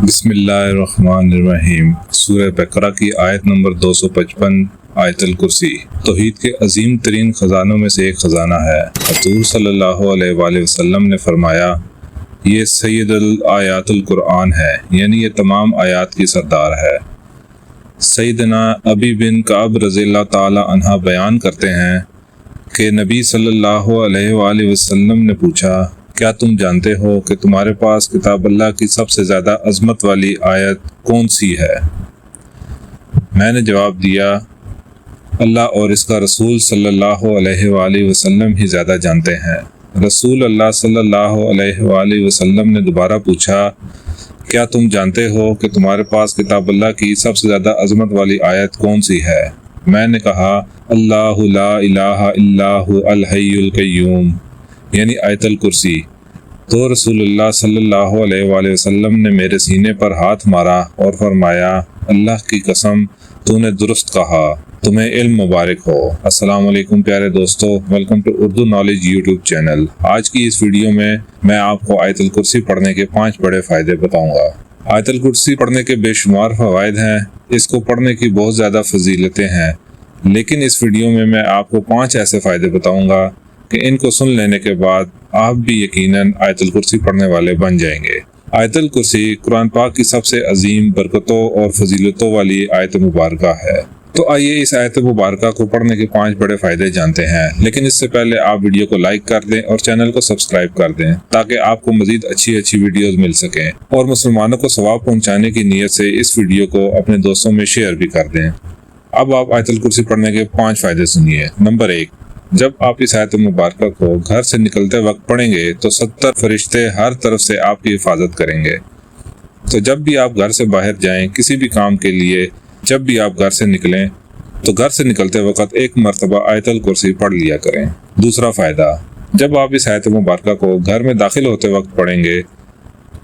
بسم اللہ الرحمن الرحیم۔ سورہ بقرہ کی آیت نمبر 255 آیت الکرسی توحید کے عظیم ترین خزانوں میں سے ایک خزانہ ہے۔ حضور صلی اللہ علیہ وآلہ وسلم نے فرمایا، یہ سید الآیات القرآن ہے، یعنی یہ تمام آیات کی سردار ہے۔ سیدنا ابی بن کعب رضی اللہ تعالی عنہ بیان کرتے ہیں کہ نبی صلی اللہ علیہ وآلہ وسلم نے پوچھا، کیا تم جانتے ہو کہ تمہارے پاس کتاب اللہ کی سب سے زیادہ عظمت والی آیت کون سی ہے؟ میں نے جواب دیا، اللہ اور اس کا رسول صلی اللہ علیہ وآلہ وسلم ہی زیادہ جانتے ہیں۔ رسول اللہ صلی اللہ علیہ وآلہ وسلم نے دوبارہ پوچھا، کیا تم جانتے ہو کہ تمہارے پاس کتاب اللہ کی سب سے زیادہ عظمت والی آیت کون سی ہے؟ میں نے کہا، اللہ لا الہ الا هو الحی القیوم، یعنی آیت الکرسی۔ تو رسول اللہ صلی اللہ علیہ وآلہ وسلم نے میرے سینے پر ہاتھ مارا اور فرمایا، اللہ کی قسم تو نے درست کہا، تمہیں علم مبارک ہو۔ السلام علیکم پیارے دوستو، welcome to Urdu knowledge YouTube channel. آج کی اس ویڈیو میں آپ کو آیت الکرسی پڑھنے کے 5 بڑے فائدے بتاؤں گا۔ آیت الکرسی پڑھنے کے بے شمار فوائد ہیں، اس کو پڑھنے کی بہت زیادہ فضیلتیں ہیں، لیکن اس ویڈیو میں آپ کو 5 ایسے فائدے بتاؤں گا کہ ان کو سن لینے کے بعد آپ بھی یقیناً آیت الکرسی پڑھنے والے بن جائیں گے۔ آیت الکرسی قرآن پاک کی سب سے عظیم برکتوں اور فضیلتوں والی آیت مبارکہ ہے۔ تو آئیے اس آیت مبارکہ کو پڑھنے کے 5 بڑے فائدے جانتے ہیں، لیکن اس سے پہلے آپ ویڈیو کو لائک کر دیں اور چینل کو سبسکرائب کر دیں تاکہ آپ کو مزید اچھی ویڈیوز مل سکیں، اور مسلمانوں کو ثواب پہنچانے کی نیت سے اس ویڈیو کو اپنے دوستوں میں شیئر بھی کر دیں۔ اب آپ آیت الکرسی پڑھنے کے 5 فائدے سنیے۔ نمبر 1، جب آپ اس آیت مبارکہ کو گھر سے نکلتے وقت پڑھیں گے تو 70 فرشتے ہر طرف سے آپ کی حفاظت کریں گے۔ تو جب بھی آپ گھر سے باہر جائیں کسی بھی کام کے لیے، جب بھی آپ گھر سے نکلیں تو گھر سے نکلتے وقت ایک مرتبہ آیت الکرسی پڑھ لیا کریں۔ دوسرا فائدہ، جب آپ اس آیت مبارکہ کو گھر میں داخل ہوتے وقت پڑھیں گے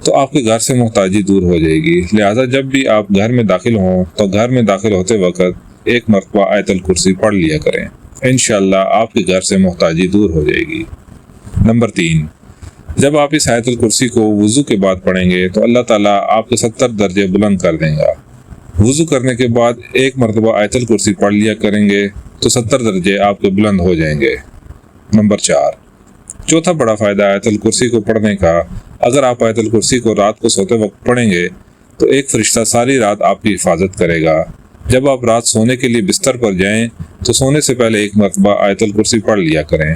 تو آپ کے گھر سے محتاجی دور ہو جائے گی، لہٰذا جب بھی آپ گھر میں داخل ہوں تو گھر میں داخل ہوتے وقت ایک مرتبہ آیت الکرسی پڑھ لیا کریں، انشاءاللہ آپ کے گھر سے محتاجی دور ہو جائے گی۔ نمبر 3، جب آپ اس آیت الکرسی کو وضو کے بعد پڑھیں گے تو اللہ تعالیٰ آپ کے 70 درجے بلند کر دیں گا۔ وضو کرنے کے بعد ایک مرتبہ آیت الکرسی پڑھ لیا کریں گے تو 70 درجے آپ کے بلند ہو جائیں گے۔ نمبر 4، چوتھا بڑا فائدہ آیت الکرسی کو پڑھنے کا، اگر آپ آیت الکرسی کو رات کو سوتے وقت پڑھیں گے تو ایک فرشتہ ساری رات آپ کی حفاظت کرے گا۔ جب آپ رات سونے کے لیے بستر پر جائیں تو سونے سے پہلے ایک مرتبہ آیت الکرسی پڑھ لیا کریں،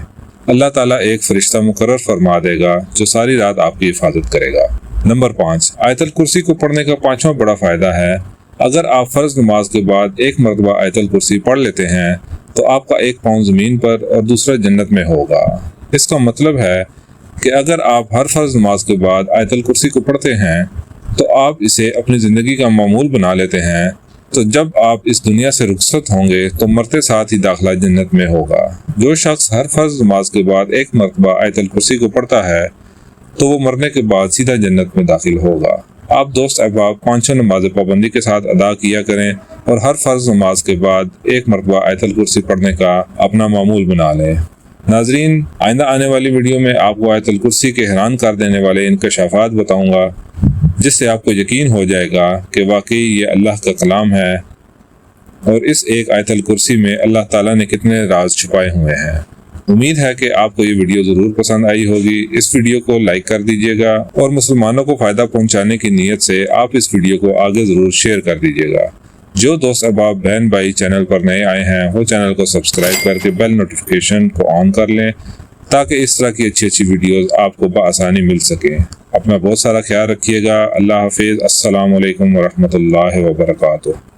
اللہ تعالیٰ ایک فرشتہ مقرر فرما دے گا جو ساری رات آپ کی حفاظت کرے گا۔ نمبر 5، آیت الکرسی کو پڑھنے کا 5واں بڑا فائدہ ہے، اگر آپ فرض نماز کے بعد ایک مرتبہ آیت الکرسی پڑھ لیتے ہیں تو آپ کا ایک پاؤں زمین پر اور دوسرا جنت میں ہوگا۔ اس کا مطلب ہے کہ اگر آپ ہر فرض نماز کے بعد آیت الکرسی کو پڑھتے ہیں تو آپ اسے اپنی زندگی کا معمول بنا لیتے ہیں، تو جب آپ اس دنیا سے رخصت ہوں گے تو مرتے ساتھ ہی داخلہ جنت میں ہوگا۔ جو شخص ہر فرض نماز کے بعد ایک مرتبہ آیت الکرسی کو پڑھتا ہے تو وہ مرنے کے بعد سیدھا جنت میں داخل ہوگا۔ آپ دوست احباب 5 نمازیں پابندی کے ساتھ ادا کیا کریں اور ہر فرض نماز کے بعد ایک مرتبہ آیت الکرسی پڑھنے کا اپنا معمول بنا لیں۔ ناظرین، آئندہ آنے والی ویڈیو میں آپ کو آیت الکرسی کے حیران کر دینے والے انکشافات بتاؤں گا، جس سے آپ کو یقین ہو جائے گا کہ واقعی یہ اللہ کا کلام ہے اور اس ایک آیت الکرسی میں اللہ تعالیٰ نے کتنے راز چھپائے ہوئے ہیں۔ امید ہے کہ آپ کو یہ ویڈیو ضرور پسند آئی ہوگی۔ اس ویڈیو کو لائک کر دیجیے گا اور مسلمانوں کو فائدہ پہنچانے کی نیت سے آپ اس ویڈیو کو آگے ضرور شیئر کر دیجیے گا۔ جو دوست احباب بہن بھائی چینل پر نئے آئے ہیں وہ چینل کو سبسکرائب کر کے بیل نوٹیفیکیشن کو آن کر لیں تاکہ اس طرح کی اچھی ویڈیوز آپ کو بآسانی مل سکیں۔ اپنا بہت سارا خیال رکھیے گا۔ اللہ حافظ۔ السلام علیکم ورحمۃ اللہ وبرکاتہ۔